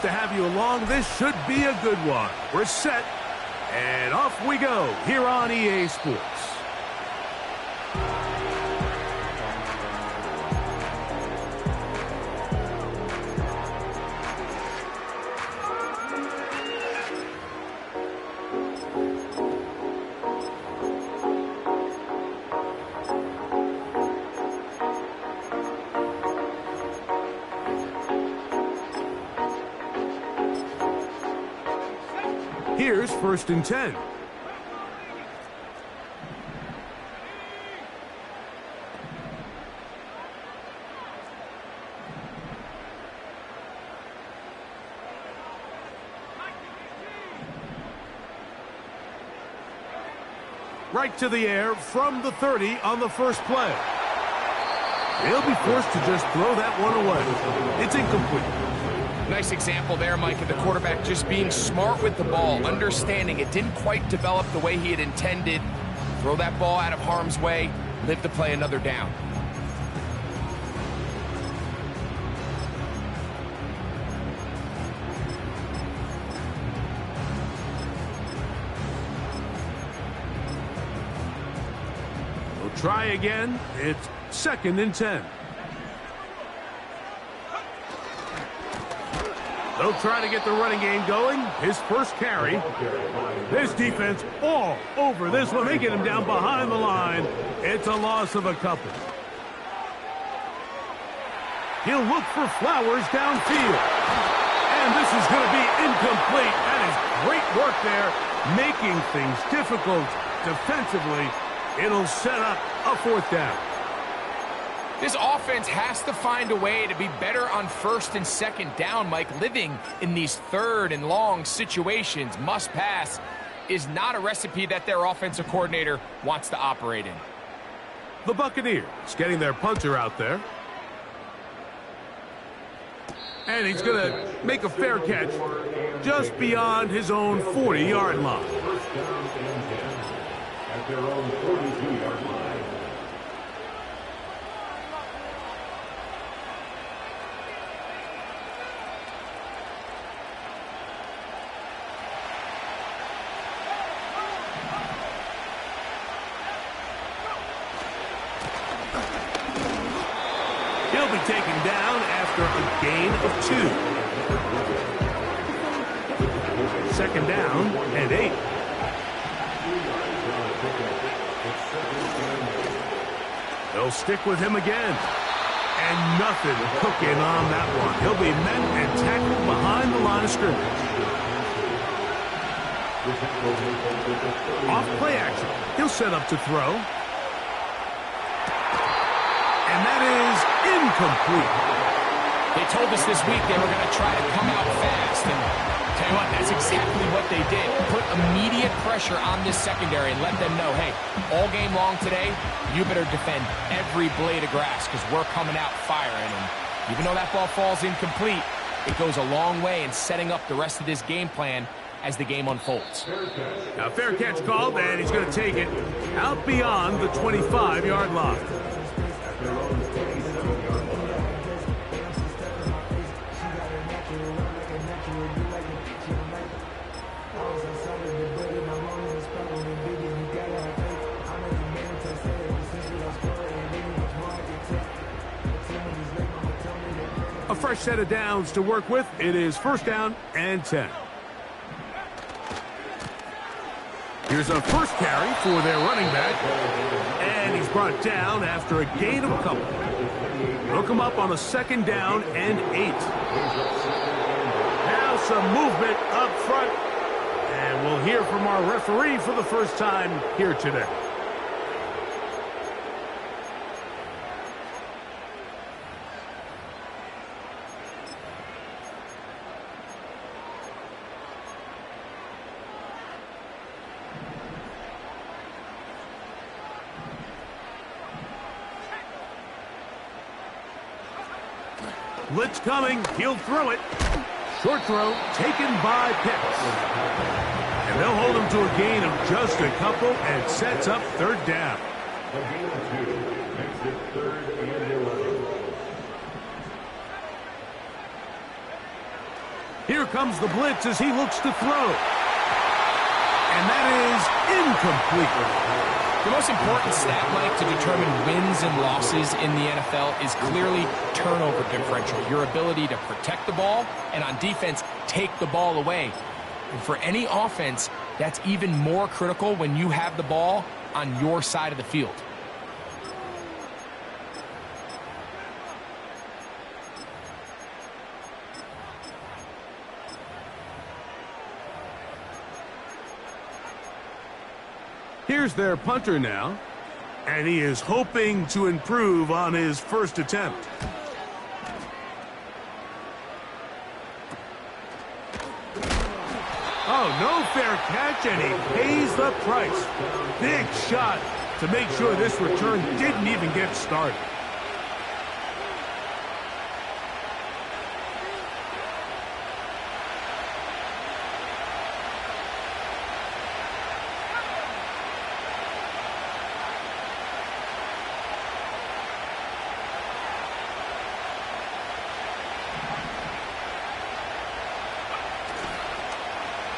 to have you along. This should be a good one. We're set, and off we go here on EA Sports. Here's 1st and 10. Right to the air from the 30 on the first play. He'll be forced to just throw that one away. It's incomplete. Nice example there, Mike, of the quarterback just being smart with the ball, understanding it didn't quite develop the way he had intended. Throw that ball out of harm's way, live to play another down. We'll try again. It's 2nd and 10. They'll try to get the running game going. His first carry. This defense all over this one. They get him down behind the line. It's a loss of a couple. He'll look for Flowers downfield. And this is going to be incomplete. That is great work there, making things difficult defensively. It'll set up a 4th down. This offense has to find a way to be better on 1st and 2nd down, Mike. Living in these 3rd and long situations, must pass, is not a recipe that their offensive coordinator wants to operate in. The Buccaneers getting their punter out there. And he's going to make a fair catch just beyond his own 40-yard line. At their own 42-yard line. He'll be taken down after a gain of 2. 2nd down and 8. They'll stick with him again. And nothing cooking on that one. He'll be met and tackled behind the line of scrimmage. Off play action. He'll set up to throw. And that is incomplete. They told us this week they were going to try to come out fast. And tell you what, that's exactly what they did. Put immediate pressure on this secondary and let them know, hey, all game long today, you better defend every blade of grass because we're coming out firing. And even though that ball falls incomplete, it goes a long way in setting up the rest of this game plan as the game unfolds. Now, fair catch called, and he's going to take it out beyond the 25-yard line. A fresh set of downs to work with. It is 1st down and 10. Here's a first carry for their running back. And he's brought down after a gain of a couple. Hook him up on a 2nd down and 8. Now some movement up front. And we'll hear from our referee for the first time here today. Blitz coming. He'll throw it. Short throw taken by Pitts. And they'll hold him to a gain of just a couple and sets up 3rd down. A gain of 2 makes it 3rd and 11. Here comes the blitz as he looks to throw. And that is incomplete. The most important stat, Mike, to determine wins and losses in the NFL is clearly turnover differential, your ability to protect the ball and on defense, take the ball away. And for any offense, that's even more critical when you have the ball on your side of the field. Here's their punter now, and he is hoping to improve on his first attempt. Oh, no fair catch, and he pays the price. Big shot to make sure this return didn't even get started.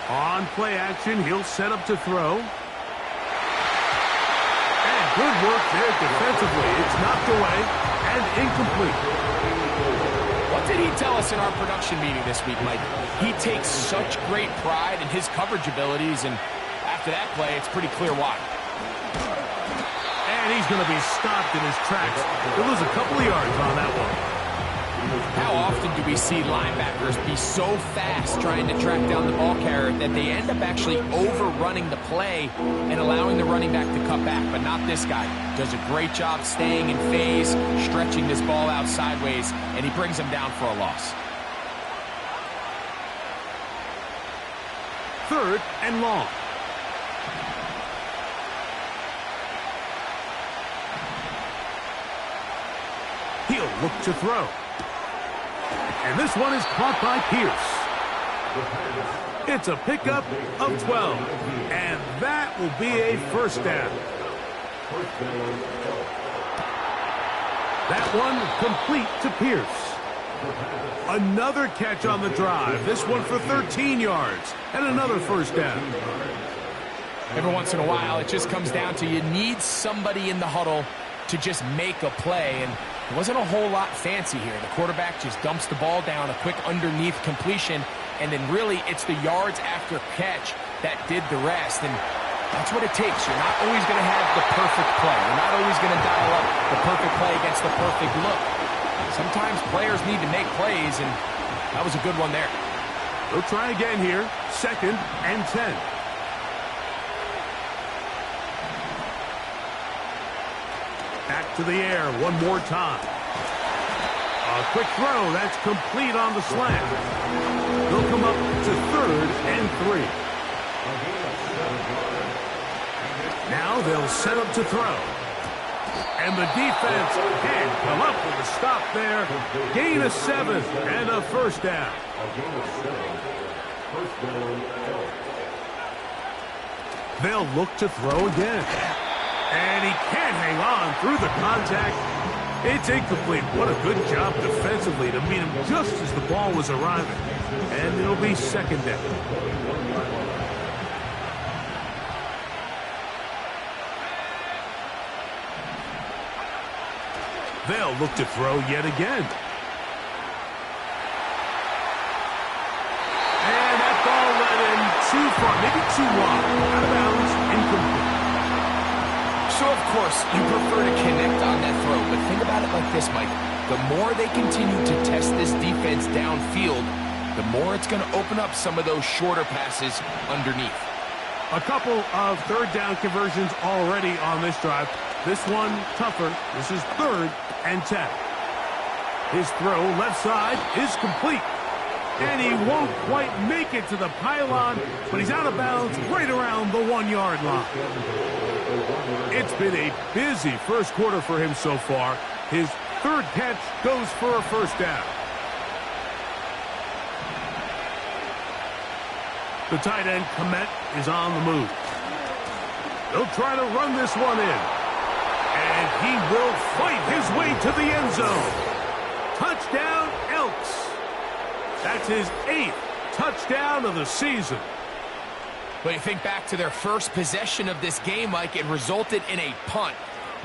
On play action, he'll set up to throw. And good work there defensively. It's knocked away and incomplete. What did he tell us in our production meeting this week, Mike? He takes such great pride in his coverage abilities, and after that play, it's pretty clear why. And he's going to be stopped in his tracks. He'll lose a couple of yards on that one. How often do we see linebackers be so fast trying to track down the ball carrier that they end up actually overrunning the play and allowing the running back to cut back? But not this guy. Does a great job staying in phase, stretching this ball out sideways, and he brings him down for a loss. 3rd and long. He'll look to throw. And this one is caught by Pierce. It's a pickup of 12. And that will be a first down. That one complete to Pierce. Another catch on the drive. This one for 13 yards. And another first down. Every once in a while, it just comes down to you need somebody in the huddle to just make a play. And it wasn't a whole lot fancy here. The quarterback just dumps the ball down, a quick underneath completion, and then really it's the yards after catch that did the rest. And that's what it takes. You're not always going to have the perfect play. You're not always going to dial up the perfect play against the perfect look. Sometimes players need to make plays, and that was a good one there. We'll try again here. 2nd and 10. Back to the air one more time. A quick throw. That's complete on the slant. They'll come up to 3rd and 3. Now they'll set up to throw. And the defense can't come up with a stop there. Gain of 7 and a first down. They'll look to throw again. And he can't hang on through the contact. It's incomplete. What a good job defensively to meet him just as the ball was arriving. And it'll be 2nd down. They'll look to throw yet again. And that ball led him too far, maybe too wide. Out of bounds, incomplete. So, of course, you prefer to connect on that throw, but think about it like this, Mike. The more they continue to test this defense downfield, the more it's going to open up some of those shorter passes underneath. A couple of 3rd down conversions already on this drive. This one tougher. This is 3rd and 10. His throw left side is complete. And he won't quite make it to the pylon, but he's out of bounds right around the 1-yard line. It's been a busy first quarter for him so far. His 3rd catch goes for a first down. The tight end, Komet, is on the move. They'll try to run this one in. And he will fight his way to the end zone. Touchdown, Elks. That's his 8th touchdown of the season. But you think back to their first possession of this game, Mike, it resulted in a punt.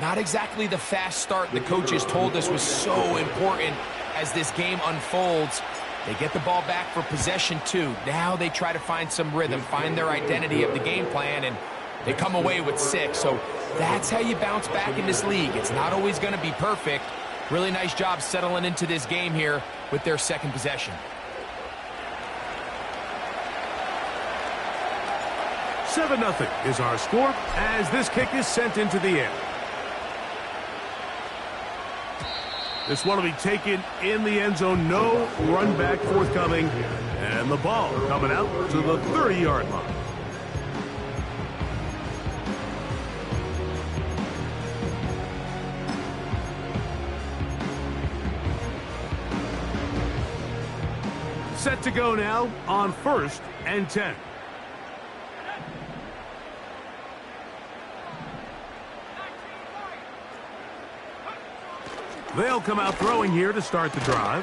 Not exactly the fast start the coaches told us was so important as this game unfolds. They get the ball back for possession 2. Now they try to find some rhythm, find their identity of the game plan, and they come away with 6. So that's how you bounce back in this league. It's not always going to be perfect. Really nice job settling into this game here with their second possession. 7-0 is our score as this kick is sent into the air. This one will be taken in the end zone. No run back forthcoming. And the ball coming out to the 30-yard line. Set to go now on 1st and 10. They'll come out throwing here to start the drive.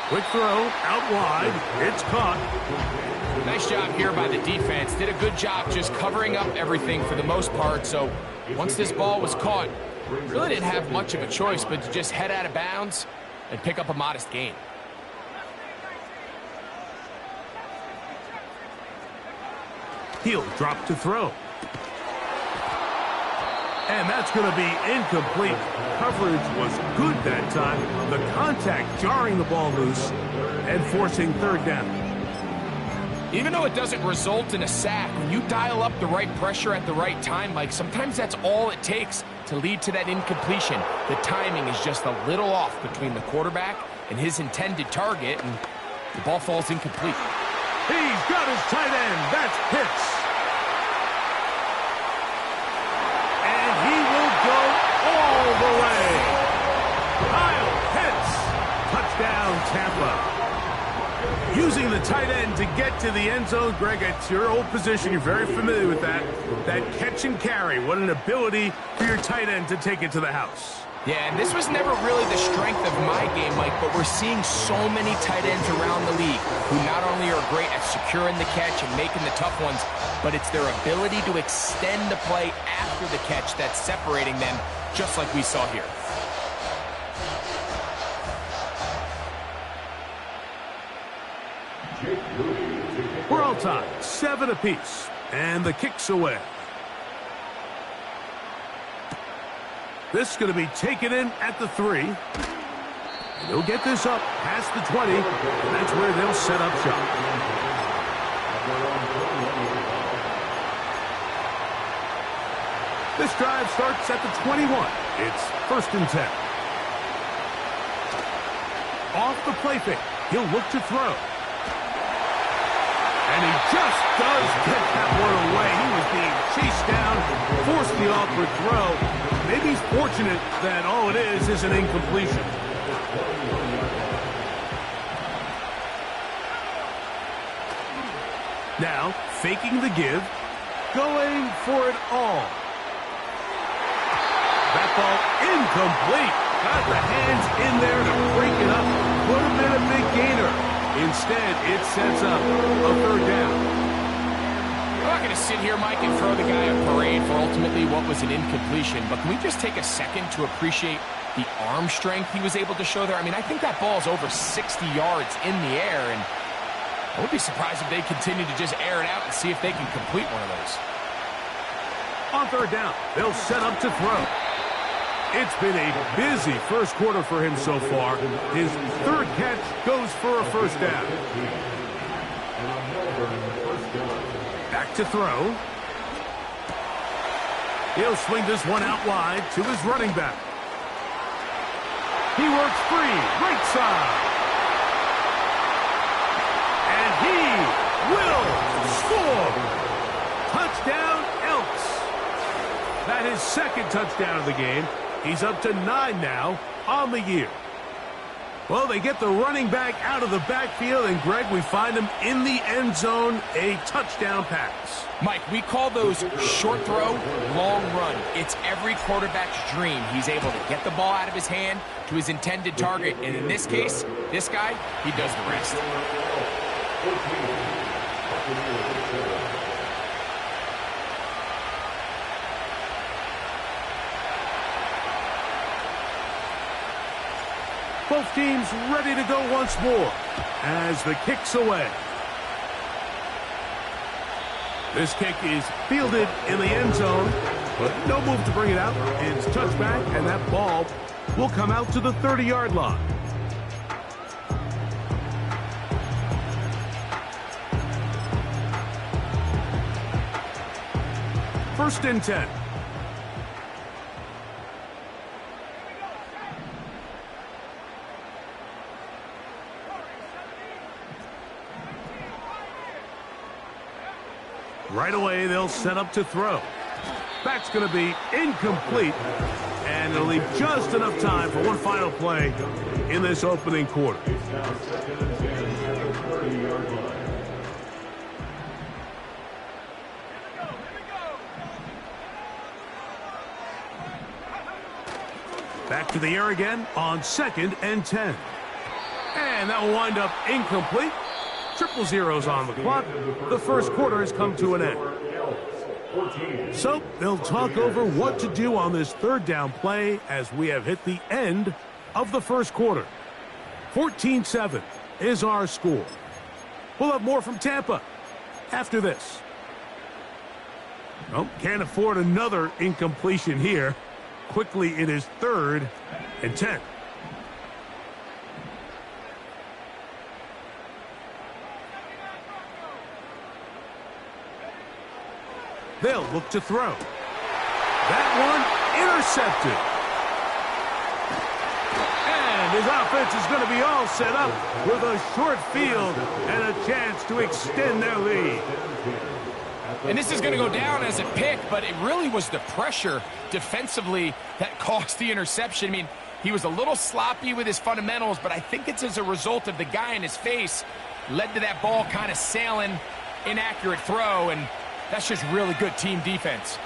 Quick throw, out wide. It's caught. Nice job here by the defense. Did a good job just covering up everything for the most part. So once this ball was caught, really didn't have much of a choice but to just head out of bounds and pick up a modest gain. He'll drop to throw. And that's going to be incomplete. Coverage was good that time. The contact jarring the ball loose and forcing 3rd down. Even though it doesn't result in a sack, when you dial up the right pressure at the right time, Mike, sometimes that's all it takes to lead to that incompletion. The timing is just a little off between the quarterback and his intended target, and the ball falls incomplete. He's got his tight end. That's Pitts. And he will go all the way. Kyle Pitts. Touchdown, Tampa. Using the tight end to get to the end zone. Greg, it's your old position. You're very familiar with that. That catch and carry. What an ability for your tight end to take it to the house. Yeah, and this was never really the strength of my game, Mike, but we're seeing so many tight ends around the league who not only are great at securing the catch and making the tough ones, but it's their ability to extend the play after the catch that's separating them, just like we saw here. We're all tied, 7 apiece, and the kick's away. This is going to be taken in at the 3. They'll get this up past the 20, and that's where they'll set up shop. This drive starts at the 21. It's 1st and 10. Off the play fake. He'll look to throw. And he just does get that one away. He was being chased down, forced the awkward throw. Maybe he's fortunate that all it is an incompletion. Now, faking the give, going for it all. That ball incomplete. Got the hands in there to break it up. Would have been a big gainer. Instead, it sets up a 3rd down. I'm not going to sit here, Mike, and throw the guy a parade for ultimately what was an incompletion, but can we just take a second to appreciate the arm strength he was able to show there? I mean, I think that ball's over 60 yards in the air, and I would be surprised if they continue to just air it out and see if they can complete one of those. On 3rd down, they'll set up to throw. It's been a busy first quarter for him so far. His 3rd catch goes for a 1st down. Back to throw. He'll swing this one out wide to his running back. He works free, right side. And he will score. Touchdown, Elks. That is 2nd touchdown of the game. He's up to 9 now on the year. Well, they get the running back out of the backfield, and, Greg, we find him in the end zone, a touchdown pass. Mike, we call those short throw, long run. It's every quarterback's dream. He's able to get the ball out of his hand to his intended target, and in this case, this guy, he does the rest. Both teams ready to go once more as the kick's away. This kick is fielded in the end zone, but no move to bring it out. It's touchback, and that ball will come out to the 30-yard line. First and 10. Right away, they'll set up to throw. That's going to be incomplete, and it'll leave just enough time for one final play in this opening quarter. Back to the air again on 2nd and 10. And that will wind up incomplete. Triple zeros on the clock. The first quarter has come to an end. So they'll talk over what to do on this third down play as we have hit the end of the first quarter. 14-7 is our score. We'll have more from Tampa after this. Oh, can't afford another incompletion here. Quickly, it is 3rd and 10. They'll look to throw. That one intercepted. And his offense is going to be all set up with a short field and a chance to extend their lead. And this is going to go down as a pick, but it really was the pressure defensively that caused the interception. I mean, he was a little sloppy with his fundamentals, but I think it's as a result of the guy in his face led to that ball kind of sailing, inaccurate throw, and that's just really good team defense.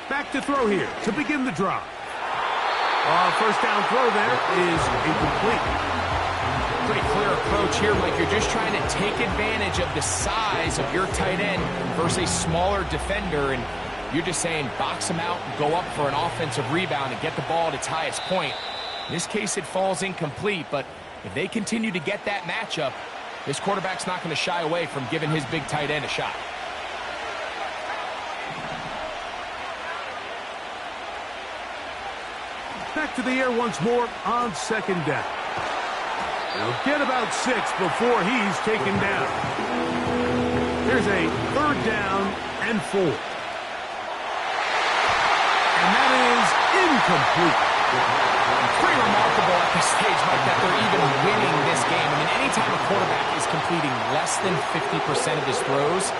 Back to throw here to begin the drive. First down throw there is incomplete. Pretty clear approach here, Mike. You're just trying to take advantage of the size of your tight end versus a smaller defender, and you're just saying box him out and go up for an offensive rebound and get the ball at its highest point. In this case, it falls incomplete, but if they continue to get that matchup, this quarterback's not going to shy away from giving his big tight end a shot. Back to the air once more on 2nd down. He'll get about 6 before he's taken down. Here's a 3rd down and 4. And that is incomplete. Pretty remarkable at this stage, Mike, that they're even winning this game. I mean, anytime a quarterback is completing less than 50% of his throws,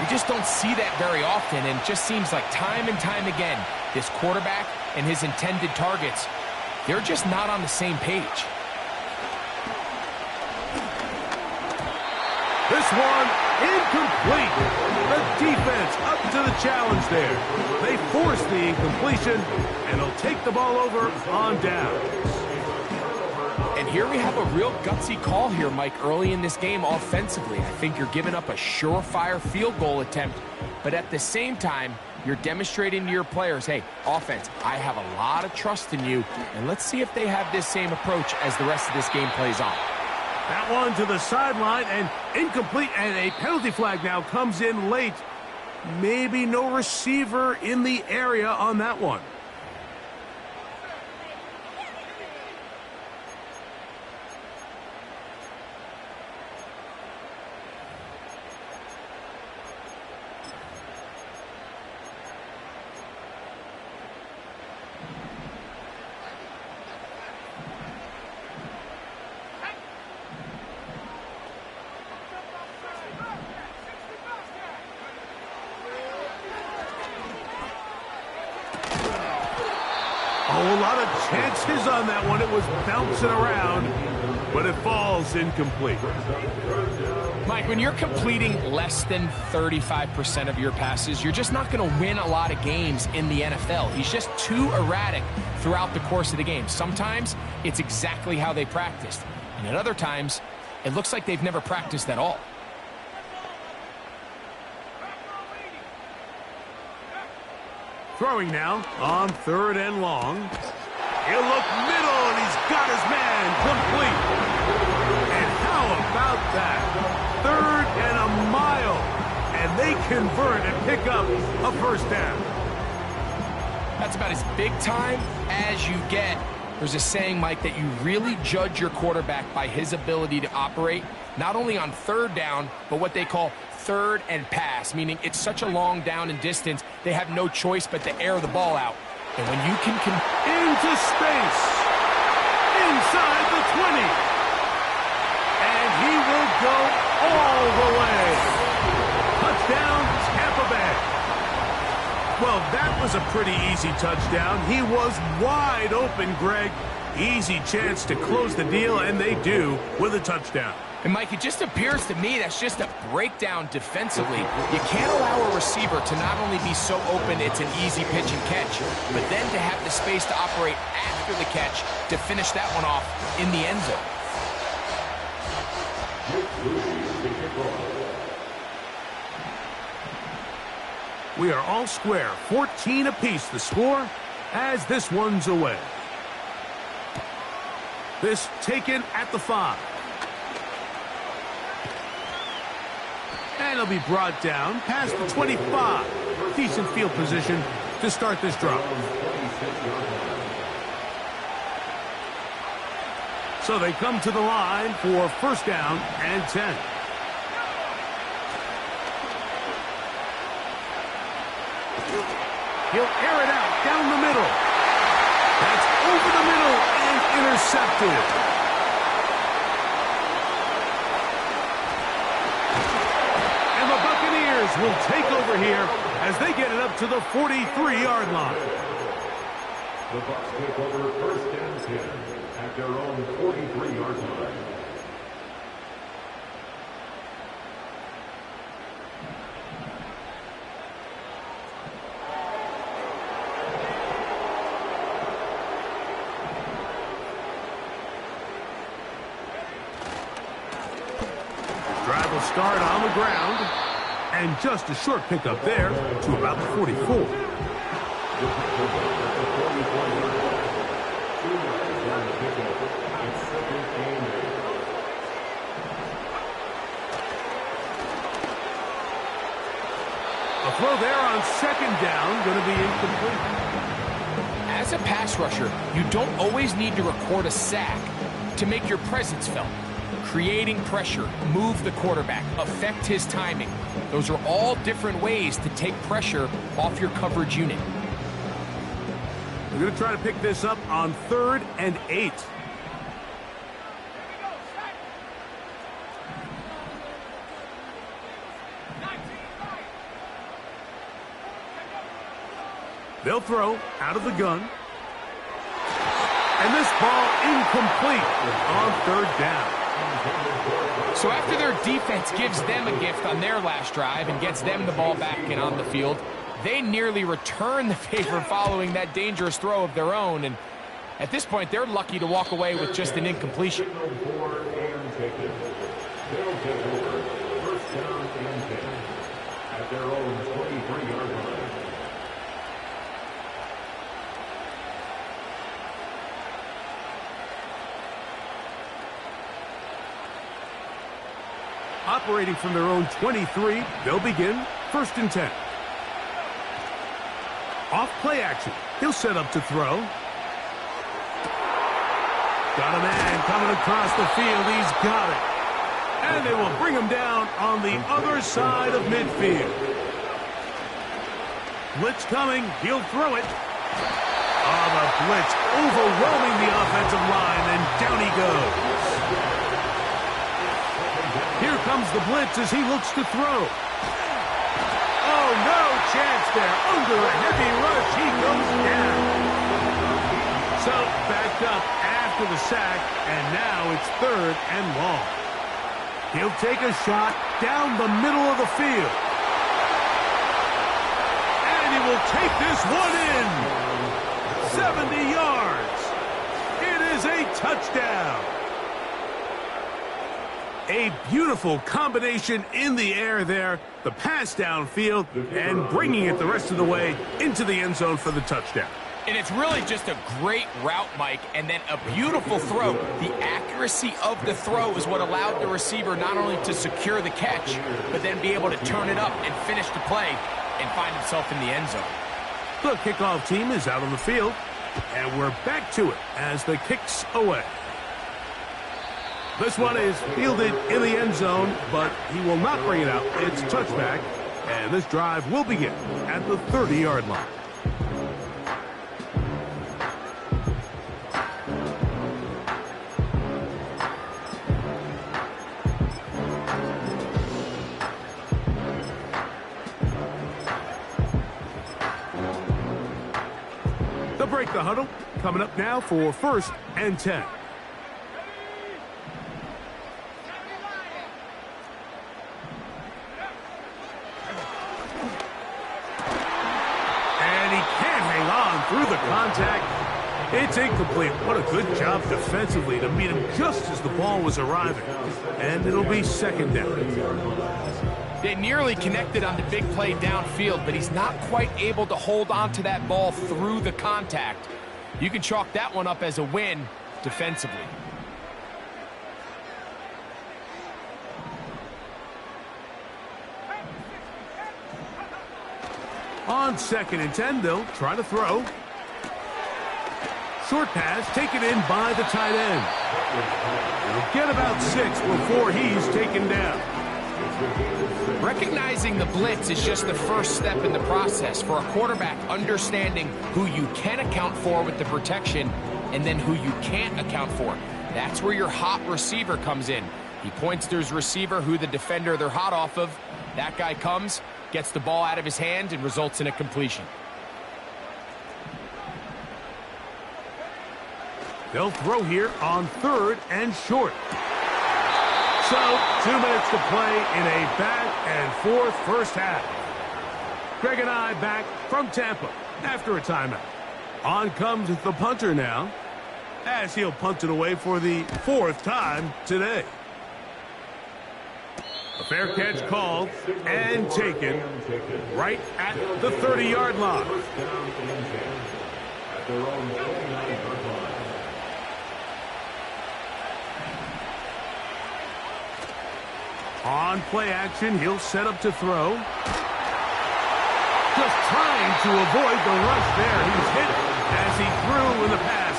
you just don't see that very often, and it just seems like time and time again, this quarterback and his intended targets, they're just not on the same page. This one incomplete. The defense up to the challenge there. They force the incompletion, and they'll take the ball over on downs. And here we have a real gutsy call here, Mike, early in this game offensively. I think you're giving up a surefire field goal attempt, but at the same time, you're demonstrating to your players, hey, offense, I have a lot of trust in you, and let's see if they have this same approach as the rest of this game plays on. That one to the sideline and incomplete, and a penalty flag now comes in late. Maybe no receiver in the area on that one. A lot of chances on that one. It was bouncing around, but it falls incomplete. Mike, when you're completing less than 35% of your passes, you're just not going to win a lot of games in the NFL. He's just too erratic throughout the course of the game. Sometimes it's exactly how they practiced. And at other times, it looks like they've never practiced at all. Throwing now on 3rd and long. He'll look middle, and he's got his man complete. And how about that? 3rd and a mile. And they convert and pick up a first down. That's about as big time as you get. There's a saying, Mike, that you really judge your quarterback by his ability to operate, not only on 3rd down, but what they call 3rd and pass, meaning it's such a long down and distance, they have no choice but to air the ball out. And when you can into space, inside the 20. And he will go all the way. Touchdown, Tampa Bay. Well, that was a pretty easy touchdown. He was wide open, Greg. Easy chance to close the deal, and they do with a touchdown. And, Mike, it just appears to me that's just a breakdown defensively. You can't allow a receiver to not only be so open it's an easy pitch and catch, but then to have the space to operate after the catch to finish that one off in the end zone. We are all square, 14 apiece the score as this one's away. This taken at the 5. And it'll be brought down past the 25. Decent field position to start this drive. So they come to the line for first down and 10. He'll air it out down the middle. That's over the middle and intercepted. Will take over here as they get it up to the 43-yard line. The Bucs take over first and 10 at their own 43-yard line. Drive will start on the ground. And just a short pickup there to about the 44. A throw there on 2nd down, going to be incomplete. As a pass rusher, you don't always need to record a sack to make your presence felt. Creating pressure, move the quarterback, affect his timing. Those are all different ways to take pressure off your coverage unit. We're going to try to pick this up on 3rd and 8. They'll throw out of the gun. And this ball incomplete on 3rd down. So after their defense gives them a gift on their last drive and gets them the ball back and on the field, they nearly return the favor following that dangerous throw of their own. And at this point, they're lucky to walk away with just an incompletion. At their own 23-yard line. Operating from their own 23, they'll begin 1st and 10. Off play action. He'll set up to throw. Got a man coming across the field. He's got it. And they will bring him down on the other side of midfield. Blitz coming. He'll throw it. Oh, the blitz overwhelming the offensive line, and down he goes. Here comes the blitz as he looks to throw. Oh, no chance there. Under a heavy rush, he goes down. So, backed up after the sack, and now it's 3rd and long. He'll take a shot down the middle of the field. And he will take this one in. 70 yards. It is a touchdown. A beautiful combination in the air there, the pass downfield, and bringing it the rest of the way into the end zone for the touchdown. And it's really just a great route, Mike, and then a beautiful throw. The accuracy of the throw is what allowed the receiver not only to secure the catch, but then be able to turn it up and finish the play and find himself in the end zone. The kickoff team is out on the field, and we're back to it as the kick's away. This one is fielded in the end zone, but he will not bring it out. It's touchback, and this drive will begin at the 30-yard line. They'll break the huddle. Coming up now for 1st and 10. Through the contact. It's incomplete. What a good job defensively to meet him just as the ball was arriving. And it'll be 2nd down. They nearly connected on the big play downfield, but he's not quite able to hold on to that ball through the contact. You can chalk that one up as a win defensively. On 2nd and 10, they'll try to throw. Short pass taken in by the tight end. He'll get about 6 before he's taken down. Recognizing the blitz is just the first step in the process for a quarterback, understanding who you can account for with the protection and then who you can't account for. That's where your hot receiver comes in. He points to his receiver, who the defender they're hot off of. That guy comes, gets the ball out of his hand, and results in a completion. They'll throw here on 3rd and short. So, 2 minutes to play in a back-and-forth first half. Greg and I back from Tampa after a timeout. On comes the punter now, as he'll punt it away for the 4th time today. A fair catch called and taken right at the 30-yard line. On play action, he'll set up to throw. Just trying to avoid the rush there. He's hit as he threw, and the pass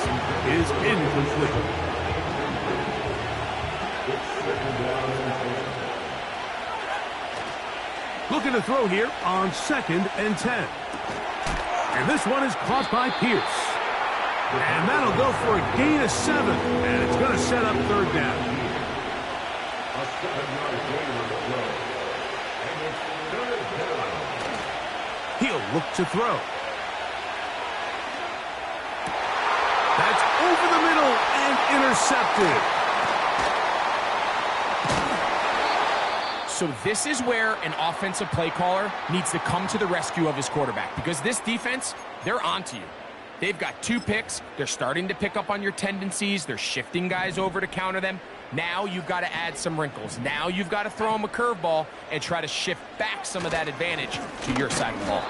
is incomplete. Looking to throw here on 2nd and 10. And this one is caught by Pierce. And that'll go for a gain of 7. And it's going to set up 3rd down. A 7-yard gain on the throw. And it's 3rd down. He'll look to throw. That's over the middle and intercepted. So this is where an offensive play caller needs to come to the rescue of his quarterback, because this defense, they're onto you. They've got 2 picks. They're starting to pick up on your tendencies. They're shifting guys over to counter them. Now you've got to add some wrinkles. Now you've got to throw them a curveball and try to shift back some of that advantage to your side of the ball.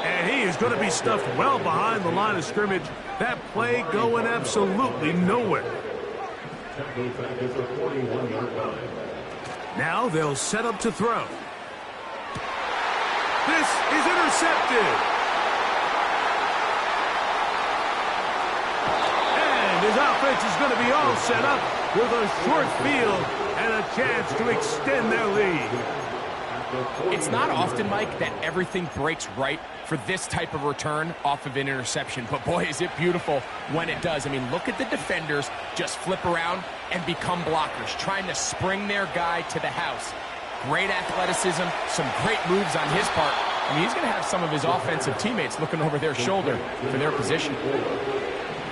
And he is going to be stuffed well behind the line of scrimmage. That play going absolutely nowhere. Now they'll set up to throw. This is intercepted. And his offense is going to be all set up with a short field and a chance to extend their lead. It's not often, Mike, that everything breaks right for this type of return off of an interception. But boy, is it beautiful when it does. I mean, look at the defenders just flip around and become blockers, trying to spring their guy to the house. Great athleticism, some great moves on his part. I mean, he's going to have some of his offensive teammates looking over their shoulder for their position.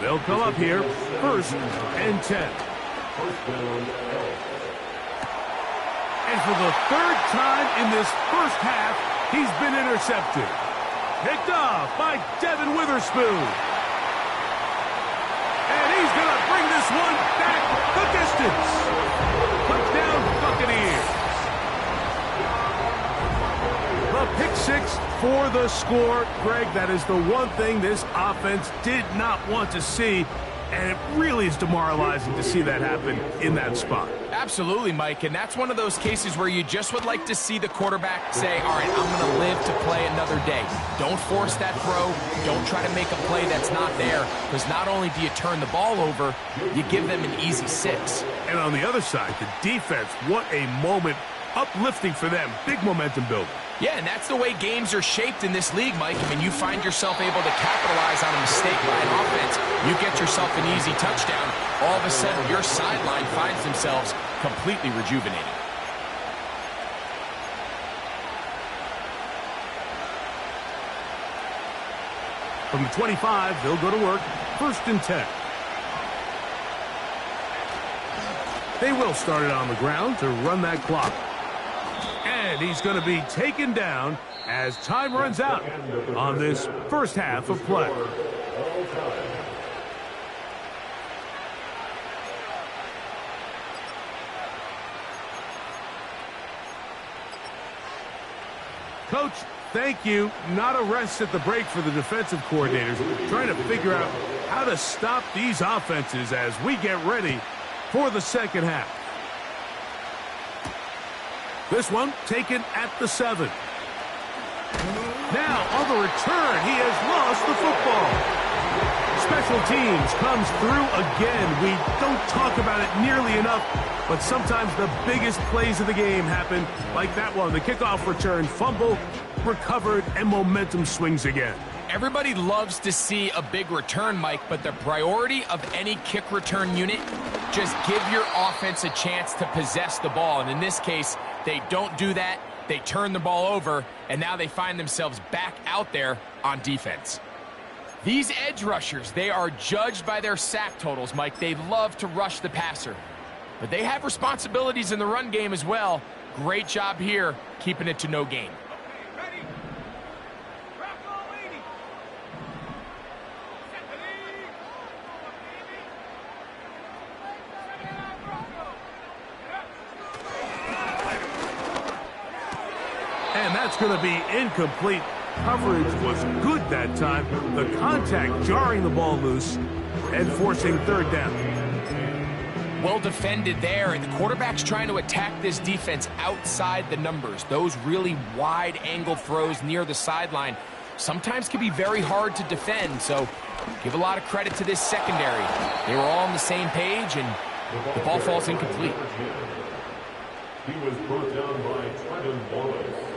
They'll come up here, 1st and 10. And for the 3rd time in this first half, he's been intercepted. Picked off by Devin Witherspoon. And he's going to bring this one back the distance. Touchdown, for the score. Greg, that is the one thing this offense did not want to see, and it really is demoralizing to see that happen in that spot. Absolutely, Mike, and that's one of those cases where you just would like to see the quarterback say, all right, I'm going to live to play another day. Don't force that throw. Don't try to make a play that's not there, because not only do you turn the ball over, you give them an easy 6. And on the other side, the defense, what a moment, uplifting for them, big momentum builder. Yeah, and that's the way games are shaped in this league, Mike. I mean, you find yourself able to capitalize on a mistake by an offense. You get yourself an easy touchdown. All of a sudden, your sideline finds themselves completely rejuvenated. From the 25, they'll go to work. 1st and 10. They will start it on the ground to run that clock. And he's going to be taken down as time runs out on this first half of play. Coach, thank you. Not a rest at the break for the defensive coordinators, trying to figure out how to stop these offenses as we get ready for the second half. This one taken at the 7. Now, on the return, he has lost the football. Special teams comes through again. We don't talk about it nearly enough, but sometimes the biggest plays of the game happen like that one. The kickoff return, fumble, recovered, and momentum swings again. Everybody loves to see a big return, Mike, but the priority of any kick return unit, just give your offense a chance to possess the ball. And in this case, they don't do that. They turn the ball over, and now they find themselves back out there on defense. These edge rushers, they are judged by their sack totals, Mike. They love to rush the passer. But they have responsibilities in the run game as well. Great job here, keeping it to no gain. And that's going to be incomplete. Coverage was good that time. The contact jarring the ball loose and forcing 3rd down. Well defended there, and the quarterback's trying to attack this defense outside the numbers. Those really wide angle throws near the sideline sometimes can be very hard to defend, so give a lot of credit to this secondary. They were all on the same page, and the ball falls incomplete. He was brought down by Cbuttadaboss.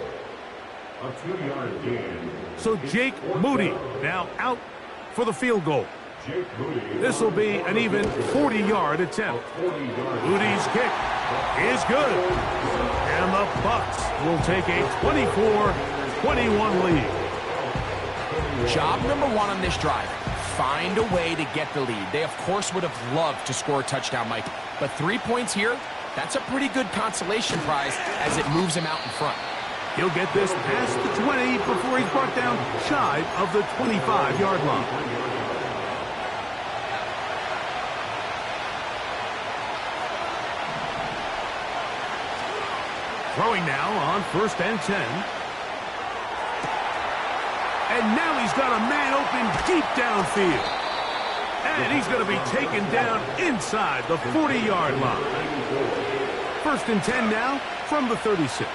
A 2-yard gain. So Jake Moody now out for the field goal. This will be an even 40-yard attempt. Moody's kick is good. And the Bucs will take a 24-21 lead. Job number 1 on this drive, find a way to get the lead. They, of course, would have loved to score a touchdown, Mike. But 3 points here, that's a pretty good consolation prize as it moves him out in front. He'll get this past the 20 before he's brought down shy of the 25-yard line. Throwing now on 1st and 10. And now he's got a man open deep downfield. And he's going to be taken down inside the 40-yard line. 1st and 10 now from the 36.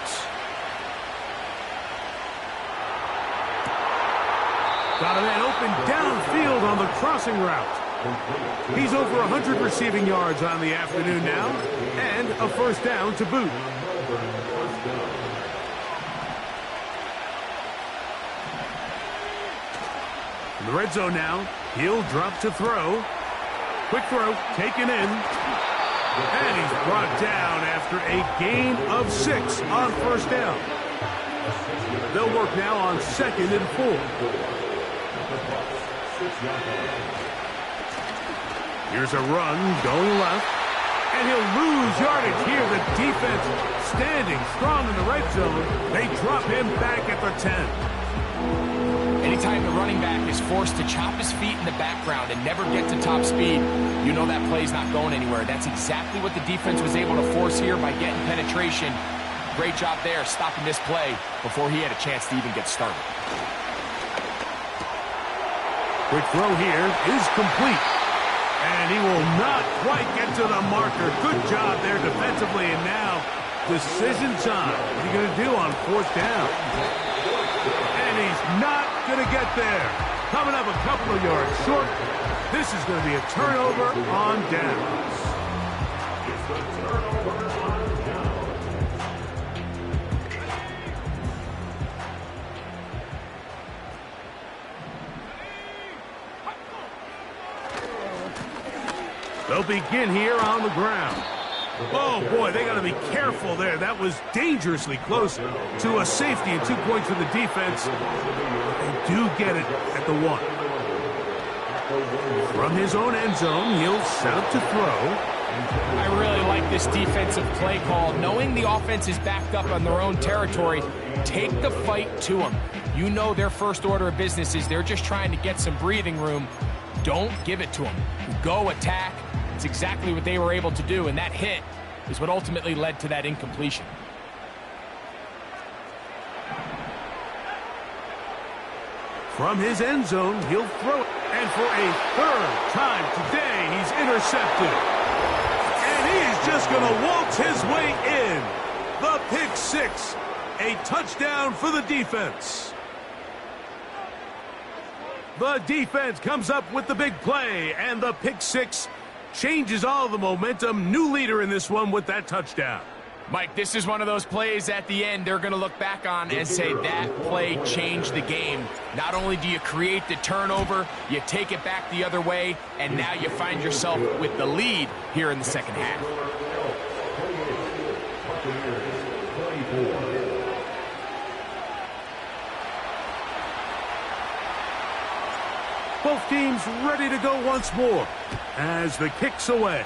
Got a man open downfield on the crossing route. He's over 100 receiving yards on the afternoon now, and a 1st down to boot. In the red zone now, he'll drop to throw. Quick throw, taken in. And he's brought down after a gain of 6 on 1st down. They'll work now on 2nd and 4. Here's a run going left, and he'll lose yardage here. The defense standing strong in the red zone. They drop him back at the 10. Anytime the running back is forced to chop his feet in the background and never get to top speed, you know that play's not going anywhere. That's exactly what the defense was able to force here by getting penetration. Great job there stopping this play before he had a chance to even get started. Quick throw here is complete. And he will not quite get to the marker. Good job there defensively. And now, decision time. What are you going to do on fourth down? And he's not going to get there. Coming up a couple of yards short. This is going to be a turnover on downs. It's a turnover on down. They'll begin here on the ground. Oh, boy, they got to be careful there. That was dangerously close to a safety and 2 points for the defense. They do get it at the 1. From his own end zone, he'll set up to throw. I really like this defensive play call. Knowing the offense is backed up on their own territory, take the fight to them. You know their first order of business is they're just trying to get some breathing room. Don't give it to them. Go attack. It's exactly what they were able to do, and that hit is what ultimately led to that incompletion. From his end zone, he'll throw it. And for a third time today, he's intercepted. And he is just going to waltz his way in. The pick six. A touchdown for the defense. The defense comes up with the big play, and the pick six changes all the momentum. New leader in this one with that touchdown. Mike, this is one of those plays at the end they're going to look back on and say that play changed the game. Not only do you create the turnover, you take it back the other way, and now you find yourself with the lead here in the second half. Both teams ready to go once more as the kick's away.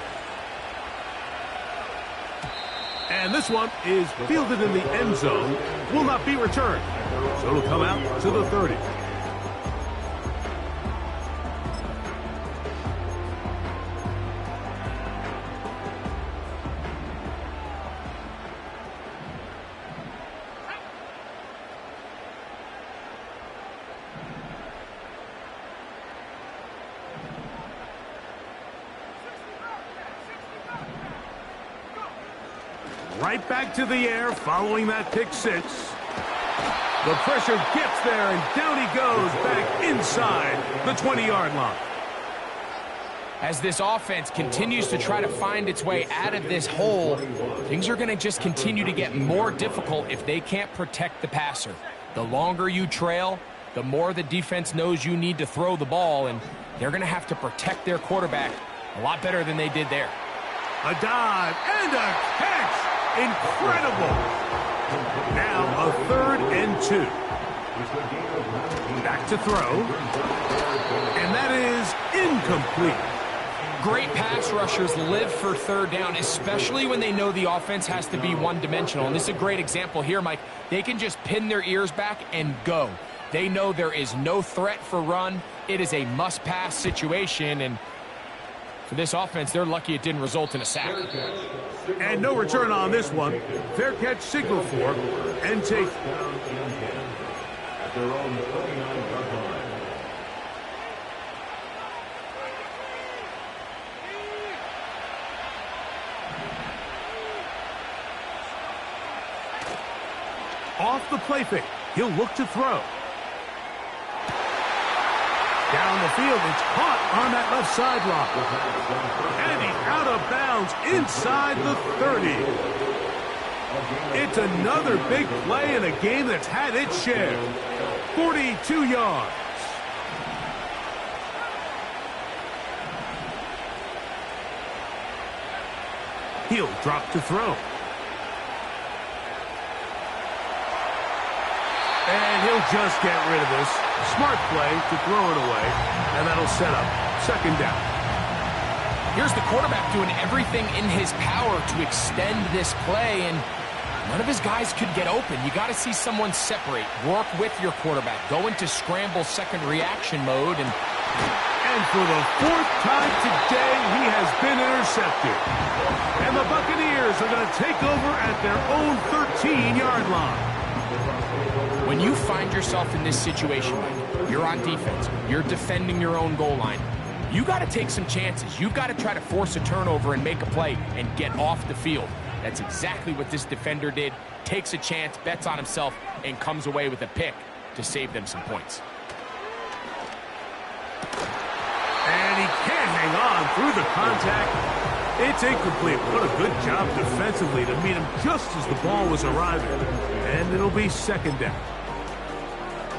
And this one is fielded in the end zone, will not be returned. So it'll come out to the 30. Right back to the air following that pick six. The pressure gets there, and down he goes back inside the 20-yard line. As this offense continues to try to find its way out of this hole, things are going to just continue to get more difficult if they can't protect the passer. The longer you trail, the more the defense knows you need to throw the ball, and they're going to have to protect their quarterback a lot better than they did there. A dive and a catch. Incredible. Now a 3rd and 2. Back to throw. And that is incomplete. Great pass rushers live for 3rd down, especially when they know the offense has to be one-dimensional. And this is a great example here, Mike. They can just pin their ears back and go. They know there is no threat for run. It is a must-pass situation, and for this offense, they're lucky it didn't result in a sack. And no return on this one. Fair catch signal for and take. At their own 29-yard line. Off the play fake. He'll look to throw. Down the field, it's caught on that left sideline. And he's out of bounds inside the 30. It's another big play in a game that's had its share. 42 yards. He'll drop to throw. And he'll just get rid of this. Smart play to throw it away, and that'll set up 2nd down. Here's the quarterback doing everything in his power to extend this play, and none of his guys could get open. You got to see someone separate, work with your quarterback, go into scramble second reaction mode, and for the 4th time today, he has been intercepted. And the Buccaneers are going to take over at their own 13-yard line. When you find yourself in this situation, Mike, you're on defense, you're defending your own goal line, you got to take some chances. You've got to try to force a turnover and make a play and get off the field. That's exactly what this defender did. Takes a chance, bets on himself, and comes away with a pick to save them some points. And he can't hang on through the contact. It's incomplete. What a good job defensively to meet him just as the ball was arriving. And it'll be second down.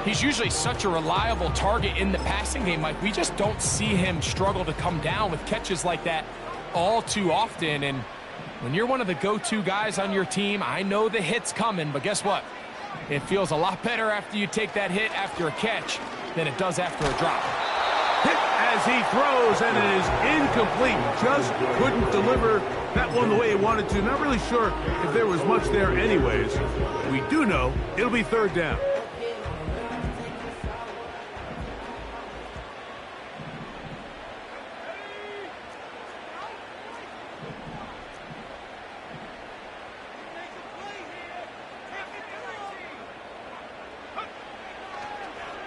He's usually such a reliable target in the passing game, Mike. We just don't see him struggle to come down with catches like that all too often. And when you're one of the go-to guys on your team, I know the hit's coming, but guess what? It feels a lot better after you take that hit after a catch than it does after a drop. Hit as he throws, and it is incomplete. Just couldn't deliver that one the way he wanted to. Not really sure if there was much there anyways. We do know it'll be third down.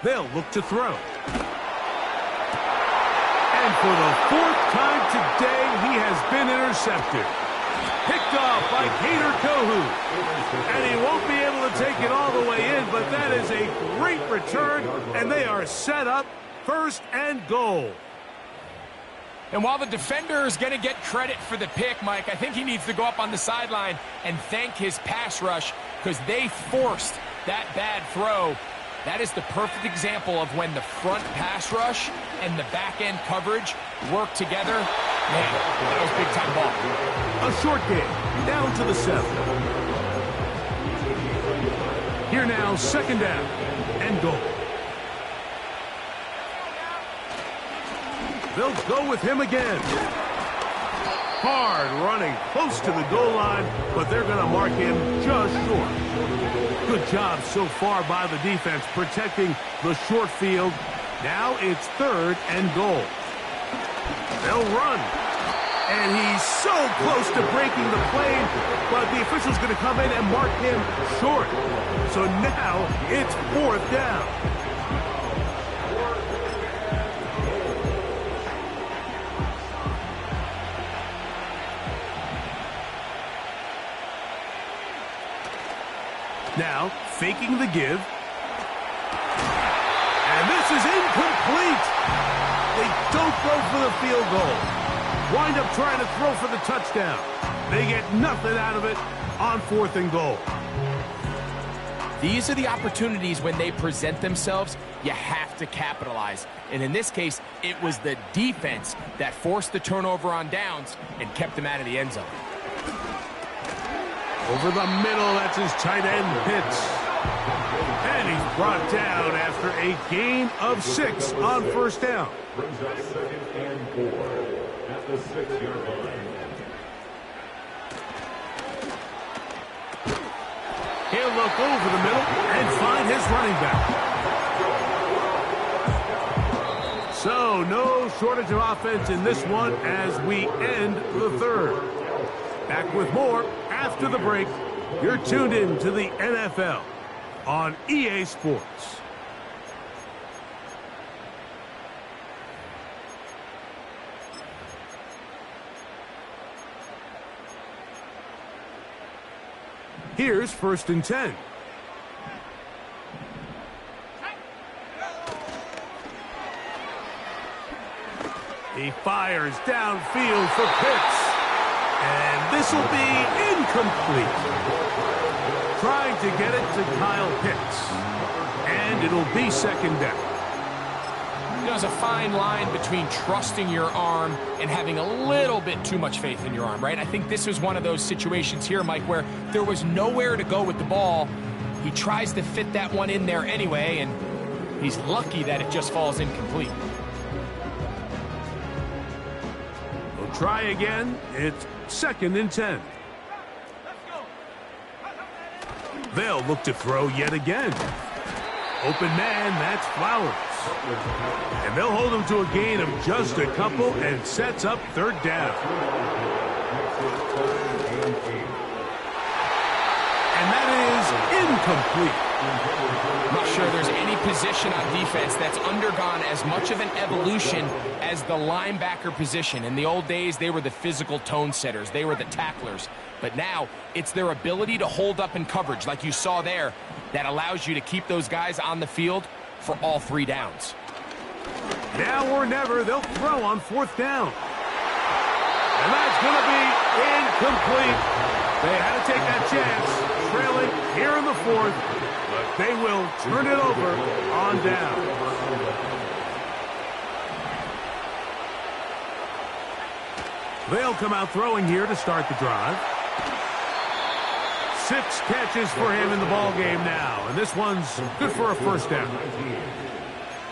They'll look to throw. And for the fourth time today, he has been intercepted. Picked off by Gator Kohu. And he won't be able to take it all the way in, but that is a great return, and they are set up first and goal. And while the defender is going to get credit for the pick, Mike, I think he needs to go up on the sideline and thank his pass rush because they forced that bad throw. That is the perfect example of when the front pass rush and the back-end coverage work together. Man, that was big-time ball. A short game, down to the 7. Here now, second down and goal. They'll go with him again. Hard running, close to the goal line, but they're going to mark him just short. Good job so far by the defense protecting the short field. Now it's third and goal. They'll run. And he's so close to breaking the plane, but the official's going to come in and mark him short. So now it's fourth down. Now, faking the give. And this is incomplete. They don't go for the field goal. Wind up trying to throw for the touchdown. They get nothing out of it on fourth and goal. These are the opportunities when they present themselves, you have to capitalize. And in this case, it was the defense that forced the turnover on downs and kept them out of the end zone. Over the middle, that's his tight end, Pitts. And he's brought down after a gain of 6 on first down. Brings up second and 4 at the 6-yard line. He'll look over the middle and find his running back. So no shortage of offense in this one as we end the third. Back with more after the break. You're tuned in to the NFL on EA Sports. Here's first and 10. He fires downfield for Pitts. And this will be incomplete. Trying to get it to Kyle Pitts. And it'll be second down. There's a fine line between trusting your arm and having a little bit too much faith in your arm, right? I think this was one of those situations here, Mike, where there was nowhere to go with the ball. He tries to fit that one in there anyway, and he's lucky that it just falls incomplete. We'll try again. It's second and 10. They'll look to throw yet again. Open man, that's Flowers. And they'll hold him to a gain of just a couple and sets up third down. And that is incomplete. I'm not sure there's any position on defense that's undergone as much of an evolution as the linebacker position. In the old days, they were the physical tone setters. They were the tacklers. But now, it's their ability to hold up in coverage, like you saw there, that allows you to keep those guys on the field for all 3 downs. Now or never, they'll throw on 4th down. And that's going to be incomplete. They had to take that chance, trailing here in the 4th, but they will turn it over on down. They'll come out throwing here to start the drive. 6 catches for him in the ball game now, and this one's good for a 1st down.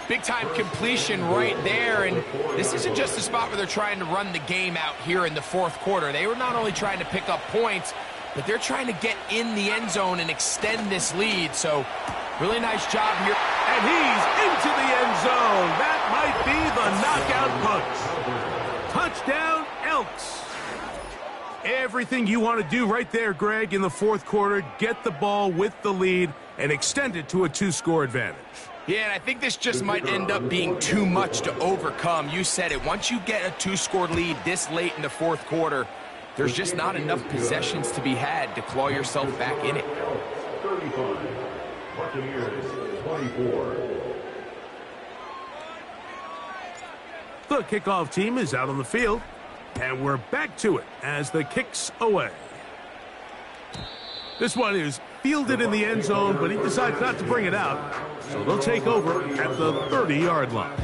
Big-time completion right there, and this isn't just a spot where they're trying to run the game out here in the 4th quarter. They were not only trying to pick up points, but they're trying to get in the end zone and extend this lead, so really nice job here. And he's into the end zone. That might be the knockout punch. Touchdown, Elks. Everything you want to do right there, Greg, in the 4th quarter, get the ball with the lead and extend it to a 2-score advantage. Yeah, and I think this just might end up being too much to overcome. You said it. Once you get a 2-score lead this late in the 4th quarter, there's just not enough possessions to be had to claw yourself back in it. 35, Buccaneers 24. The kickoff team is out on the field, and we're back to it as the kick's away. This one is fielded in the end zone, but he decides not to bring it out, so they'll take over at the 30-yard line.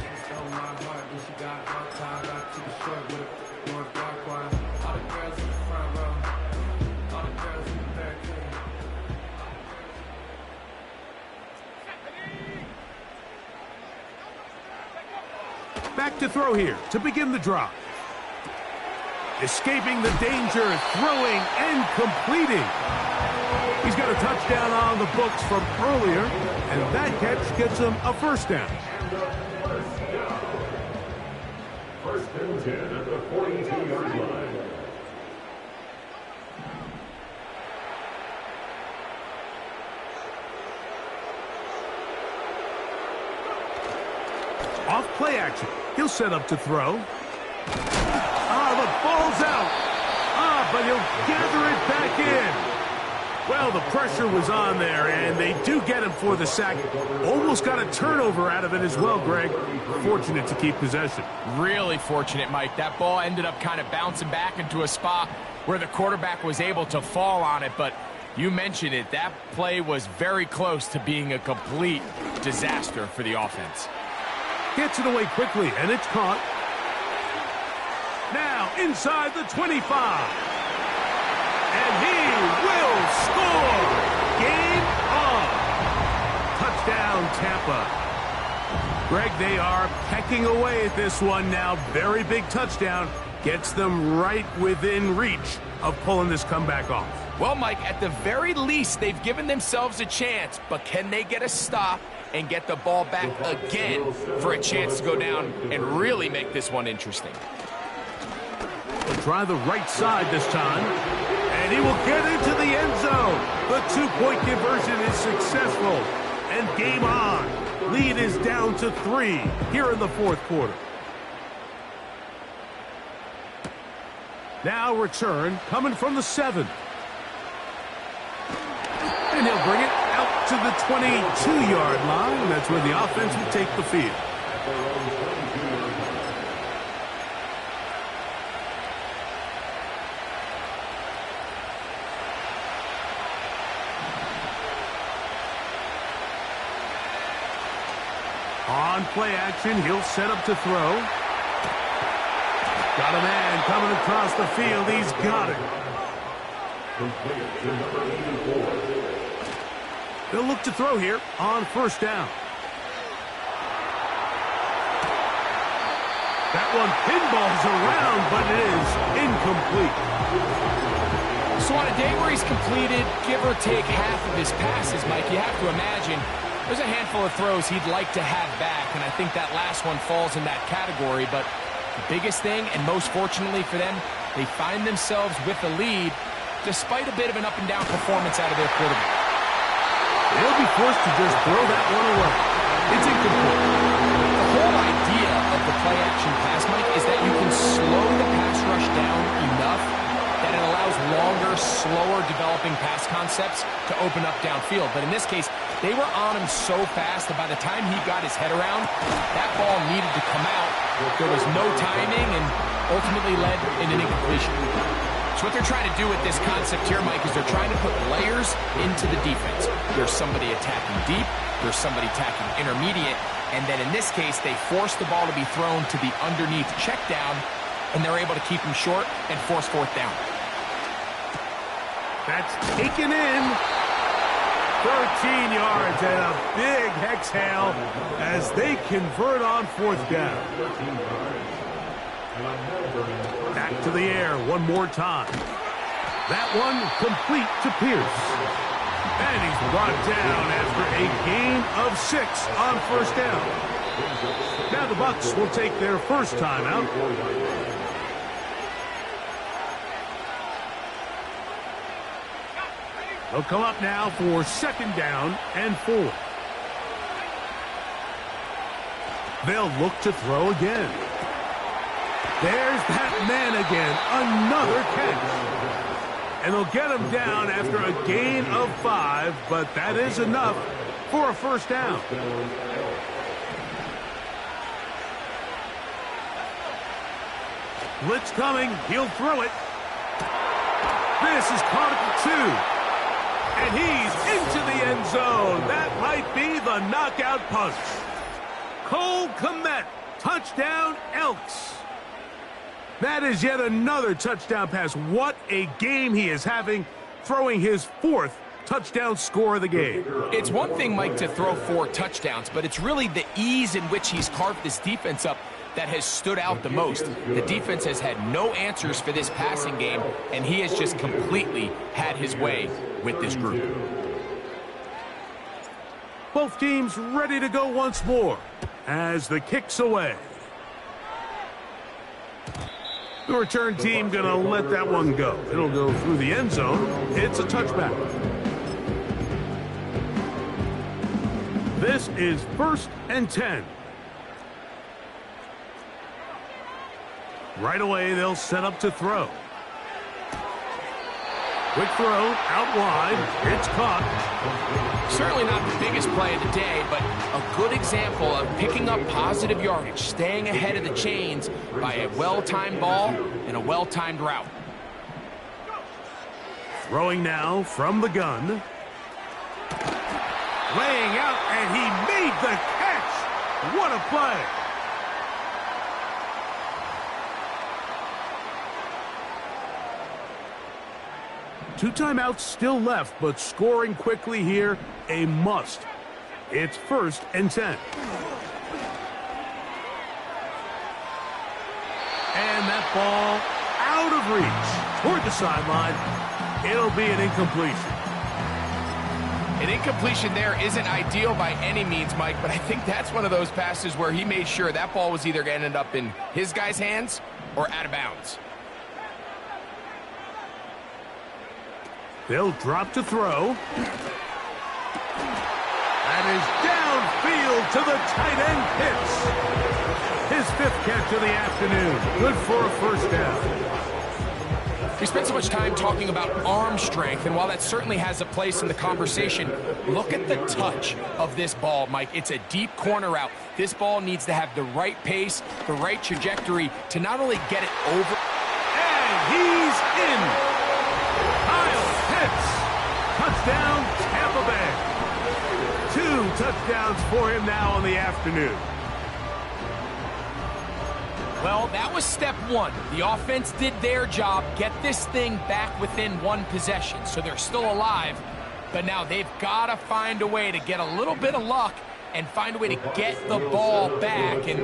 Back to throw here to begin the drive. Escaping the danger, throwing and completing. He's got a touchdown on the books from earlier, and that catch gets him a 1st down. First and 10 at the 42-yard line. Off play action. He'll set up to throw. The ball's out. But he'll gather it back in. Well, the pressure was on there, and they do get him for the sack. Almost got a turnover out of it as well, Greg. Fortunate to keep possession. Really fortunate, Mike. That ball ended up kind of bouncing back into a spot where the quarterback was able to fall on it, but you mentioned it. That play was very close to being a complete disaster for the offense. Gets it away quickly, and it's caught. Now inside the 25. And he will score. Game on. Touchdown, Tampa. Greg, they are pecking away at this one now. Very big touchdown. Gets them right within reach of pulling this comeback off. Well, Mike, at the very least, they've given themselves a chance, but can they get a stop and get the ball back again for a chance to go down and really make this one interesting? He'll try the right side this time, and he will get into the end zone. The 2-point conversion is successful, and game on. Lead is down to 3 here in the 4th quarter. Now return coming from the 7. And he'll bring it out to the 22-yard line. That's where the offense will take the field. On play action, he'll set up to throw. Got a man coming across the field. He's got it. They'll look to throw here on 1st down. That one pinballs around, but it is incomplete. So on a day where he's completed, give or take half of his passes, Mike, you have to imagine there's a handful of throws he'd like to have back, and I think that last one falls in that category. But the biggest thing, and most fortunately for them, they find themselves with the lead despite a bit of an up-and-down performance out of their quarterback. They'll be forced to just throw that one away. It's incomplete. The whole idea of the play-action pass, Mike, is that you can slow the pass rush down enough that it allows longer, slower developing pass concepts to open up downfield. But in this case, they were on him so fast that by the time he got his head around, that ball needed to come out. There was no timing and ultimately led in an incompletion. So what they're trying to do with this concept here, Mike, is they're trying to put layers into the defense. There's somebody attacking deep, there's somebody attacking intermediate, and then in this case, they force the ball to be thrown to the underneath check down, and they're able to keep him short and force fourth down. That's taken in. 13 yards and a big exhale as they convert on fourth down. Back to the air one more time. That one complete to Pierce. And he's brought down after a gain of 6 on first down. Now the Bucs will take their first timeout. They'll come up now for second down and 4. They'll look to throw again. There's that man again. Another catch. And they'll get him down after a gain of 5, but that is enough for a first down. Blitz coming. He'll throw it. This is caught at the 2. And he's into the end zone. That might be the knockout punch. Cole Kmet, touchdown Elks. That is yet another touchdown pass. What a game he is having, throwing his 4th touchdown score of the game. It's one thing, Mike, to throw 4 touchdowns, but it's really the ease in which he's carved this defense up that has stood out the most. The defense has had no answers for this passing game, and he has just completely had his way with this group. Both teams ready to go once more as the kick's away. The return team going to let that one go. It'll go through the end zone. It's a touchback. This is 1st and 10. Right away, they'll set up to throw. Quick throw, out wide. It's caught. Certainly not the biggest play of the day, but a good example of picking up positive yardage, staying ahead of the chains by a well-timed ball and a well-timed route. Throwing now from the gun. Laying out, and he made the catch. What a play. Two timeouts still left, but scoring quickly here, a must. It's 1st and 10. And that ball out of reach toward the sideline. It'll be an incompletion. An incompletion there isn't ideal by any means, Mike, but I think that's one of those passes where he made sure that ball was either going to end up in his guy's hands or out of bounds. They'll drop to throw. That is downfield to the tight end Pitts. His 5th catch of the afternoon. Good for a first down. We spent so much time talking about arm strength, and while that certainly has a place in the conversation, look at the touch of this ball, Mike. It's a deep corner route. This ball needs to have the right pace, the right trajectory to not only get it over. And he's in. Touchdown, Tampa Bay. 2 touchdowns for him now in the afternoon. Well, that was step 1. The offense did their job, get this thing back within 1 possession. So they're still alive, but now they've got to find a way to get a little bit of luck and find a way to get the ball back, and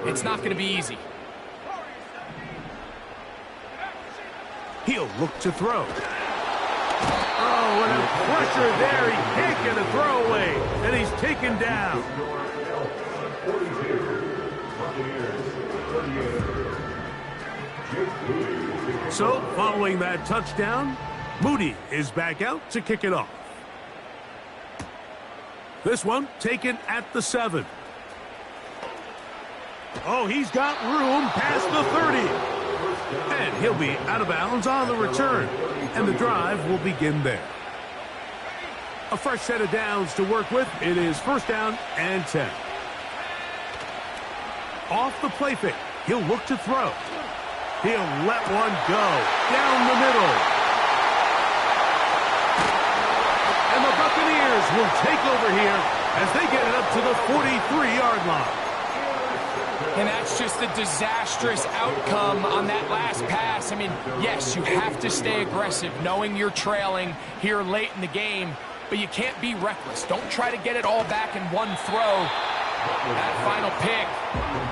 it's not going to be easy. He'll look to throw. Oh, and a pressure there. He can't get a throwaway, and he's taken down. So, following that touchdown, Moody is back out to kick it off. This one taken at the 7. Oh, he's got room past the 30. And he'll be out of bounds on the return. And the drive will begin there. A fresh set of downs to work with. It is first down and 10. Off the play fake. He'll look to throw. He'll let one go down the middle. And the Buccaneers will take over here as they get it up to the 43-yard line. And that's just a disastrous outcome on that last pass. I mean, yes, you have to stay aggressive knowing you're trailing here late in the game, but you can't be reckless. Don't try to get it all back in one throw. That final pick,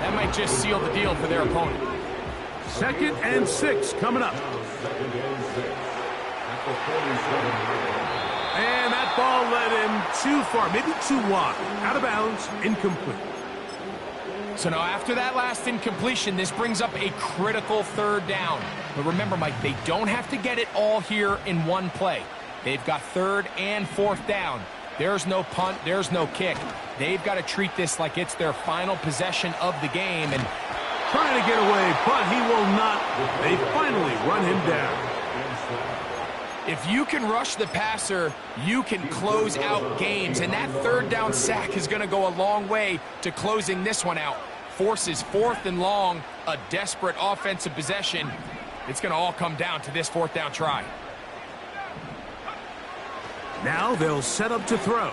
that might just seal the deal for their opponent. 2nd and 6 coming up. And that ball led him too far, maybe too wide. Out of bounds, incomplete. So now after that last incompletion, this brings up a critical 3rd down. But remember, Mike, they don't have to get it all here in one play. They've got 3rd and 4th down. There's no punt, there's no kick. They've got to treat this like it's their final possession of the game. And trying to get away, but he will not. They finally run him down. if you can rush the passer, you can close out games. And that 3rd down sack is going to go a long way to closing this one out. Forces 4th and long, a desperate offensive possession. It's going to all come down to this 4th down try. Now they'll set up to throw.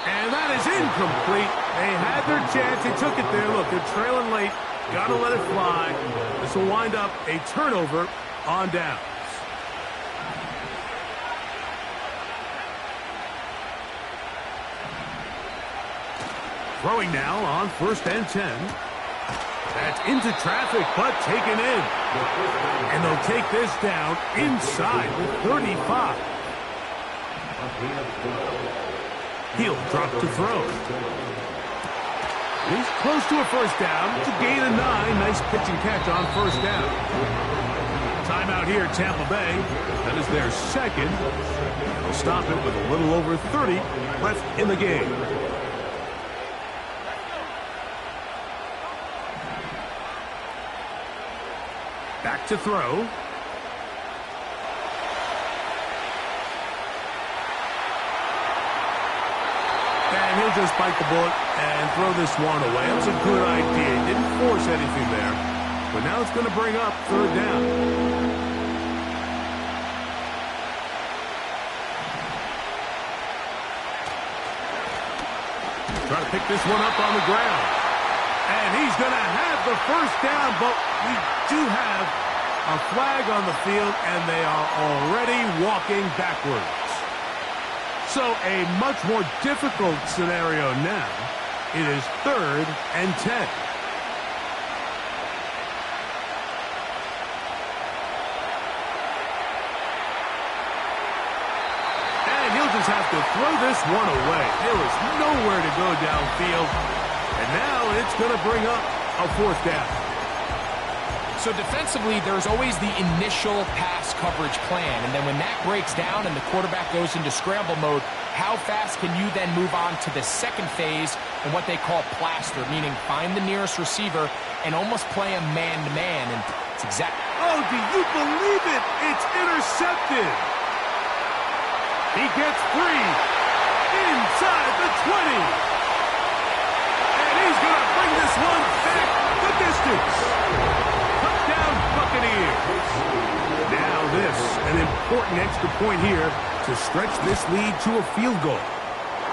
And that is incomplete. They had their chance. They took it there. Look, they're trailing late. Got to let it fly. This will wind up a turnover on downs. Throwing now on 1st and 10. That's into traffic, but taken in. And they'll take this down inside the 35. He'll drop to throw. He's close to a 1st down. It's a gain of 9. Nice pitch and catch on 1st down. Timeout here, Tampa Bay. That is their 2nd. They'll stop it with a little over 30 left in the game. Back to throw. And he'll just bite the bullet and throw this one away. That's a good idea. He didn't force anything there. But now it's going to bring up 3rd down. Try to pick this one up on the ground. And he's going to have the 1st down, but we do have a flag on the field, and they are already walking backwards. So a much more difficult scenario now. It is 3rd and 10. And he'll just have to throw this one away. There is nowhere to go downfield. And now it's going to bring up a 4th down. So defensively, there's always the initial pass coverage plan. And then when that breaks down and the quarterback goes into scramble mode, how fast can you then move on to the 2nd phase and what they call plaster, meaning find the nearest receiver and almost play a man-to-man. And it's exactly... Oh, do you believe it? It's intercepted. He gets free inside the 20. And he's going to bring this one back the distance. Touchdown, Buccaneers. Now this, an important extra point here to stretch this lead to a field goal.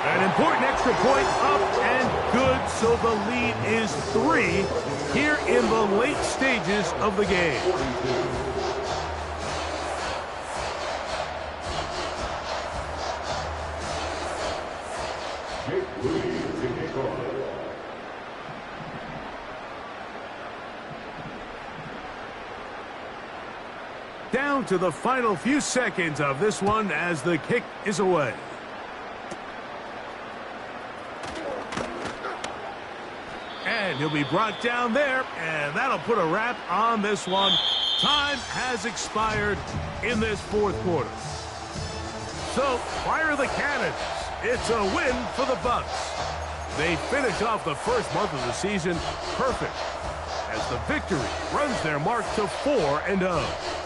An important extra point up and good, so the lead is 3 here in the late stages of the game. Down to the final few seconds of this one as the kick is away. And he'll be brought down there, and that'll put a wrap on this one. Time has expired in this 4th quarter. So, fire the cannons. It's a win for the Bucks. They finish off the first month of the season perfect, as the victory runs their mark to 4-0.